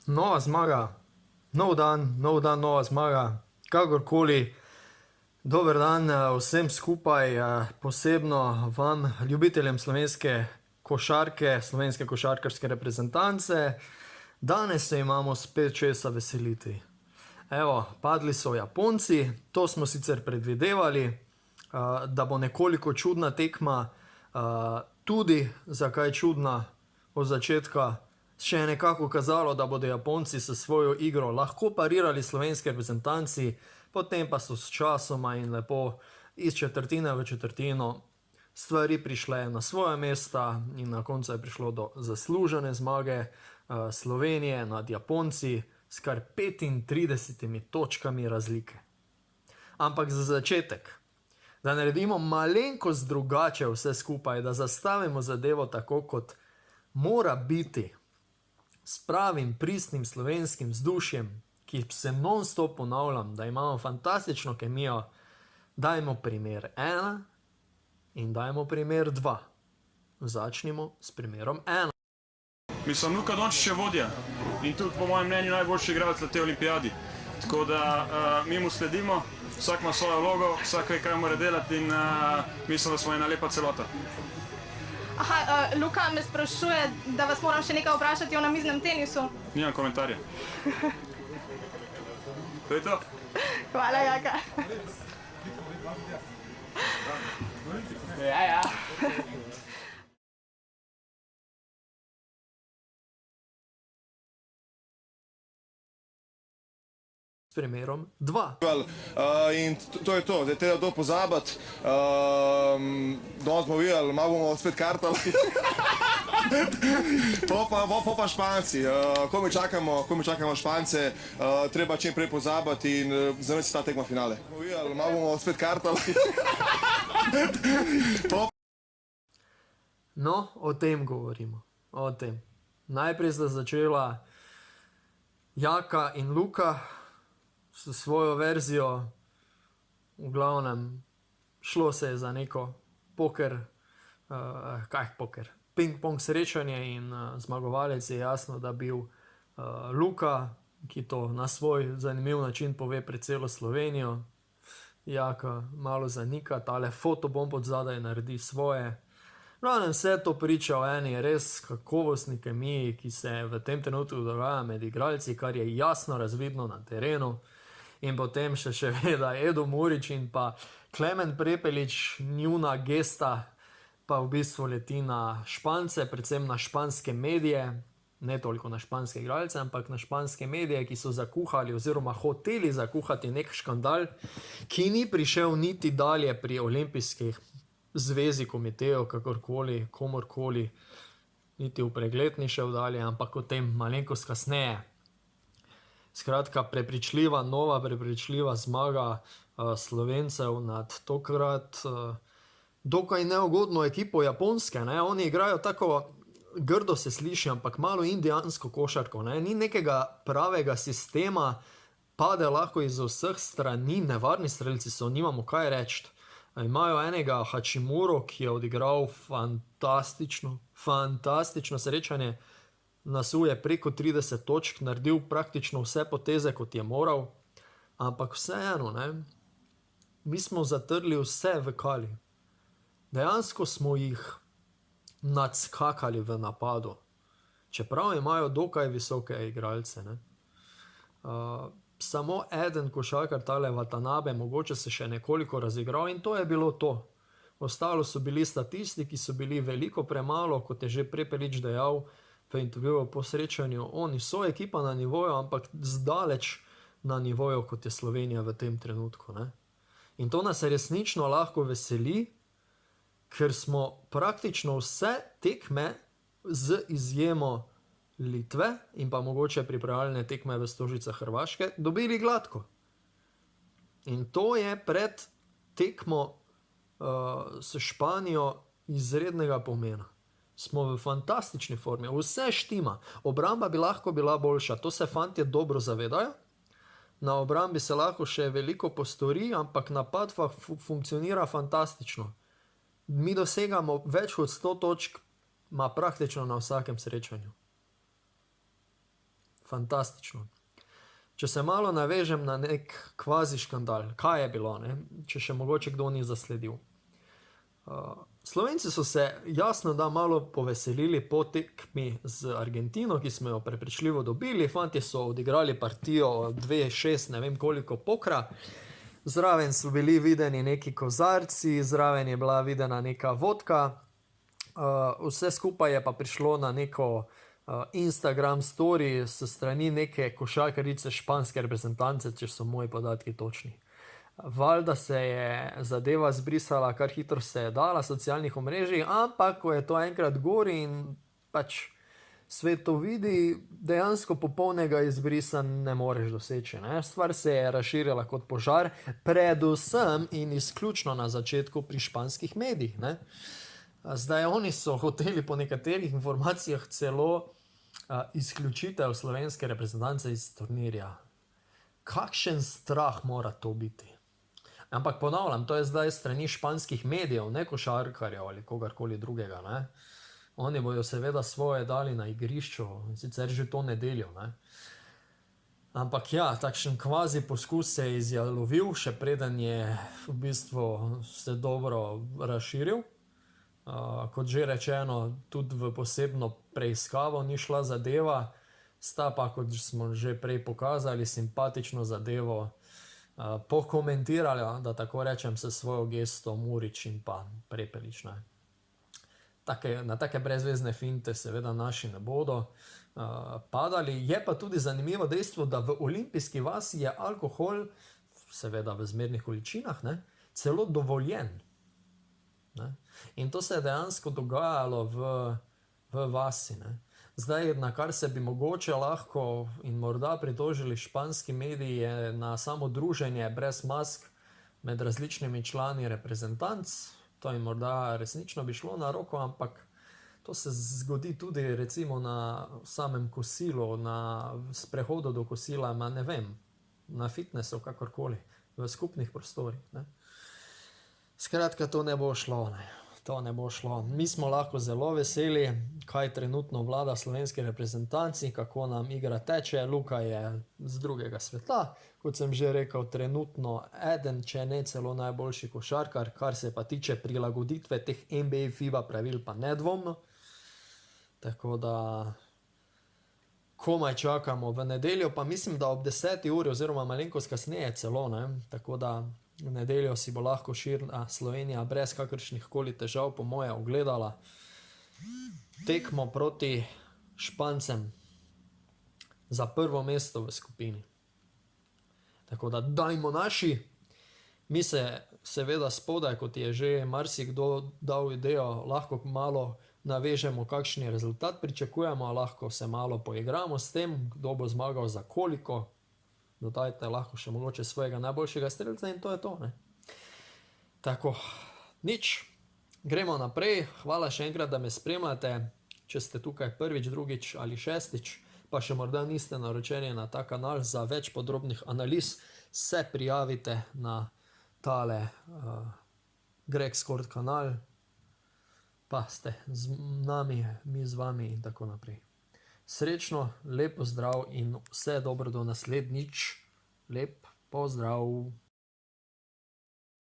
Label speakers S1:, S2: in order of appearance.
S1: Nova zmaga, nov dan, nova zmaga, kakorkoli. Dober dan vsem skupaj, posebno vam, ljubiteljem slovenske košarke, slovenske košarkarske reprezentance. Danes se imamo spet česa veseliti. Evo, padli so Japonci, to smo sicer predvidevali, da bo nekoliko čudna tekma, tudi zakaj čudna od začetka. Še je nekako kazalo, da bodo Japonci s svojo igro lahko parirali slovenske reprezentanci, potem pa so s časoma in lepo iz četrtine v četrtino stvari prišle na svoje mesta in na koncu je prišlo do zaslužene zmage Slovenije nad Japonci s kar 35 točkami razlike. Ampak za začetek, da naredimo malenkost drugače vse skupaj, da zastavimo zadevo tako, kot mora biti, s pravim, pristnim slovenskim vzdušjem, ki se non-stop ponavljam, da imamo fantastično kemijo, dajmo primer 1 in dajmo primer 2. Začnimo s primerom 1.
S2: Mislim, Luka Dončić je vodja in tudi po mojem mnenju najboljši igralec na tej olimpijadi. Tako da mi mu sledimo, vsak ima svojo vlogo, vsak ve, kaj mora delati in mislim, da smo ena lepa celota.
S3: Aha, Luka me sprašuje, da vas moram še nekaj vprašati o namiznem tenisu.
S2: Nimam komentarja. To je to.
S3: Hvala, Jaka. Ja.
S1: S primerom 2.
S4: In to je to, zdaj treba to pozabiti. Danes smo videli, malo bomo spet kartali. Po pa Španci, ko mi čakamo Špance, treba čim prej pozabiti in za nas je ta tekma finale. Videli, malo bomo spet kartali.
S1: No, o tem govorimo, o tem. Najprej sta začela Jaka in Luka s svojo verzijo, v glavnem šlo se je za neko poker, ping-pong srečanje in zmagovalec je jasno, da bil Luka, ki to na svoj zanimiv način pove pred celo Slovenijo. Jaka malo zanika, tale fotobomb od zadaj naredi svoje. Glavnem vse to priča o eni res kakovostni kemiji, ki se v tem trenutku dogaja med igralci, kar je jasno razvidno na terenu. In potem še veda Edo Murić in pa Klemen Prepelič, njuna gesta pa v bistvu leti na Špance, predvsem na španske medije, ne toliko na španske igralce, ampak na španske medije, ki so zakuhali oziroma hoteli zakuhati nek škandal, ki ni prišel niti dalje pri olimpijskih zvezi, komitejev, kakorkoli, komorkoli, niti v pregled ni šel dalje, ampak o tem malenkost kasneje. Skratka, nova prepričljiva zmaga Slovencev nad tokrat dokaj neugodno ekipo Japonske. Oni igrajo tako, grdo se sliši, ampak malo indijansko košarko. Ni nekega pravega sistema, pade lahko iz vseh strani, nevarni strelci so, nimamo kaj reči. Imajo enega Hachimuro, ki je odigral fantastično srečanje, nasuje preko 30 točk, naredil praktično vse poteze, kot je moral, ampak vseeno, mi smo zatrli vse v kali. Dejansko smo jih nadskakali v napadu, čeprav imajo dokaj visoke igralce. Samo eden košarkar, tale Watanabe, mogoče se še nekoliko razigral in to je bilo to. Ostalo so bili statisti, ki so bili veliko premalo, kot je že Prepelič dejal v intervjuju po srečanju. Oni so ekipa na nivoju, ampak zdaleč na nivoju, kot je Slovenija v tem trenutku. In to nas resnično lahko veseli, ker smo praktično vse tekme z izjemo Litve in pa mogoče pripravljalne tekme v Stožicah Hrvaške dobili gladko. In to je pred tekmo s Španijo izrednega pomena. Smo v fantastični formi, vse štima. Obramba bi lahko bila boljša, to se fantje dobro zavedajo. Na obrambi se lahko še veliko postori, ampak napad funkcionira fantastično. Mi dosegamo več kot 100 točk, praktično na vsakem srečanju. fantastično. Če se malo navežem na nek kvazi škandal, kaj je bilo, ne? Če še mogoče kdo ni zasledil. Slovenci so se jasno da malo poveselili po tekmi z Argentino, ki smo jo prepričljivo dobili. Fantje so odigrali partijo 2-6, ne vem koliko pokra. Zraven so bili videni neki kozarci, zraven je bila videna neka vodka. Vse skupaj je pa prišlo na neko Instagram story s strani neke košarkarice španske reprezentance, če so moji podatki točni. Valjda se je zadeva zbrisala, kar hitro se je dala socialnih omrežij, ampak ko je to enkrat gori in pač svet to vidi, dejansko popolnega izbrisa ne moreš doseči. Ne? Stvar se je razširila kot požar, predvsem in izključno na začetku pri španskih medijih. Ne? Zdaj oni so hoteli po nekaterih informacijah celo izključitev slovenske reprezentance iz turnirja. Kakšen strah mora to biti? Ampak ponavljam, to je zdaj strani španskih medijev, ne košarkarjev ali kogarkoli drugega. Ne? Oni bojo seveda svoje dali na igrišču, sicer že to nedeljo. Ne? Ampak ja, takšen kvazi poskus se je izjalovil, še preden je v bistvu se dobro razširil. Kot že rečeno, tudi v posebno preiskavo ni šla zadeva, sta pa, kot smo že prej pokazali, simpatično zadevo pokomentirali, da tako rečem, se svojo gesto Murić in pa Prepelič. Na take brezvezne finte seveda naši ne bodo padali. Je pa tudi zanimivo dejstvo, da v olimpijski vasi je alkohol, seveda v zmernih količinah, ne, celo dovoljen. Ne? In to se je dejansko dogajalo v vasi. Ne? Zdaj, na kar se bi mogoče lahko in morda pritožili španski mediji, je na samo druženje brez mask med različnimi člani reprezentanc. To jim morda resnično bi šlo na roko, ampak to se zgodi tudi recimo na samem kosilu, na sprehodu do kosila, ne vem, na fitnessu, kakorkoli, v skupnih prostorih. Ne? Skratka, to ne bo šlo. Ne? To ne bo šlo. Mi smo lahko zelo veseli, kaj trenutno vlada slovenski reprezentanci, kako nam igra teče. Luka je z drugega sveta, kot sem že rekel, trenutno eden, če ne celo najboljši košarkar, kar se pa tiče prilagoditve teh NBA FIBA pravil, pa nedvomno. Tako da komaj čakamo v nedeljo, pa mislim, da ob 10. uri oziroma malenkost kasneje celo, ne? Tako da v nedeljo si bo lahko širna Slovenija brez kakršnih koli težav po moje ogledala tekmo proti Špancem za prvo mesto v skupini. Tako da dajmo naši. Mi se seveda spodaj, kot je že marsikdo dal idejo, lahko malo navežemo, kakšni rezultat pričakujemo, lahko se malo poigramo s tem, kdo bo zmagal za koliko. Dodajte lahko še mogoče svojega najboljšega strelca in to je to. Ne? Tako, nič. Gremo naprej. Hvala še enkrat, da me spremljate. Če ste tukaj prvič, drugič ali šestič, pa še morda niste naročeni na ta kanal za več podrobnih analiz, se prijavite na tale Gregsport kanal, pa ste z nami, mi z vami in tako naprej. Srečno, lep pozdrav in vse dobro do naslednjič. Lep pozdrav.